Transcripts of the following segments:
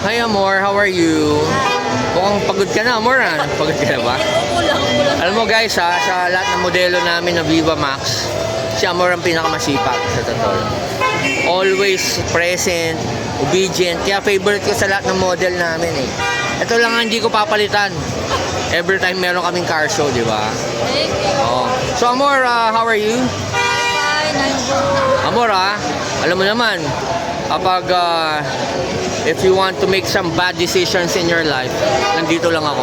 Hi Amor, how are you? Mukhang pagod ka na, Amor, ah. Pagod ka na ba? Alam mo guys, ha, sa lahat ng modelo namin na Viva Max, si Amor ang pinakamasipag sa totoo. Always present, obedient. Kaya favorite ko sa lahat ng model namin eh. Ito lang ang hindi ko papalitan. Every time meron kaming car show, di ba? Thank you. Oh. So Amor, how are you? Fine, I'm good. Amor, alam mo naman, kapag if you want to make some bad decisions in your life, nandito lang ako.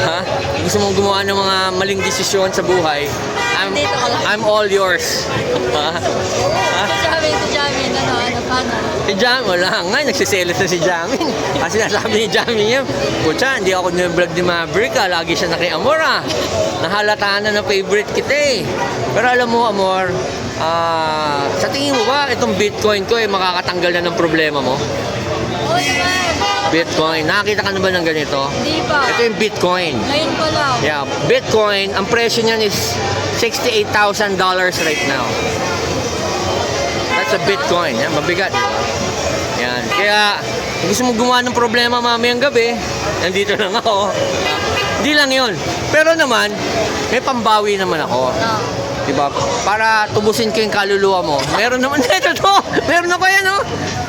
Ha? Gusto mong gumawa ng mga maling desisyon sa buhay, I'm all yours. Ha? Si Jamin, paano? Si Jamin, wala nga, nagsiselos na si Jamin. Kasi nasabi ni Jamin niya, putya, hindi ako nag-vlog ni Maverick, lagi siya nakiamor, Nahalataan na favorite kita eh. Pero alam mo, Amor, sa tingin mo ba, itong Bitcoin ko makakatanggal na ng problema mo? Oo naman. Bitcoin, nakakita ka na ba ng ganito? Hindi pa. Ito yung Bitcoin. Ngayon pa lang. Yeah, Bitcoin, ang presyo niyan is $68,000 right now. That's a Bitcoin. Yan, mabigat, di ba? Yan. Kaya, kung gusto mo gumawa ng problema mamayang gabi, nandito lang ako. Hindi lang yun. Pero naman, may pambawi naman ako. Diba? Para tubusin ko yung kaluluwa mo. Meron naman ito to. Meron ako yan, oh.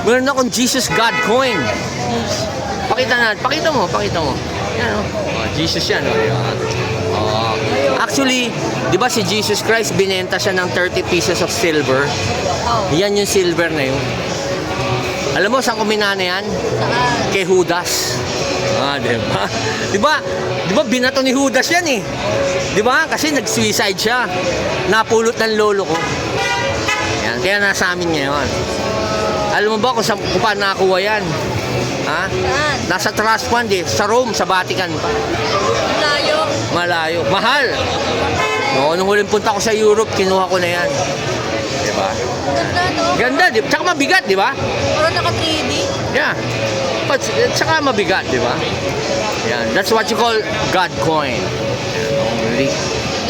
Meron akong Jesus God coin. Pakita mo. Yan, oh. Jesus yan, oh. Actually, di ba si Jesus Christ, binenta siya ng 30 pieces of silver? Yan yung silver na yun. Alam mo, saan kuminana yan? Saan? Kay Judas. Diba? Diba binato ni Judas yan eh. Diba? Kasi nag-suicide siya. Napulot ng lolo ko. Yan. Kaya nasa amin ngayon. Alam mo ba kung paano nakakuha yan? Ha? Saan? Nasa trust fund eh. Sa Rome, sa Vatican pa. Malayo. Malayo. Mahal. No, nung huling punta ko sa Europe, kinuha ko na yan. Diba? Ganda, no? Ganda, di ba? Tsaka mabigat, di ba? Parang naka-3D. Yeah. But, tsaka mabigat, di ba? Yan. That's what you call God coin. Only.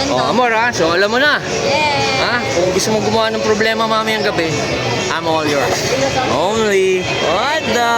Ganda. Oh, Amor, so alam mo na. Yeah. Ha? Kung gusto mong gumawa ng problema mamayang gabi, I'm all yours. Only. What the?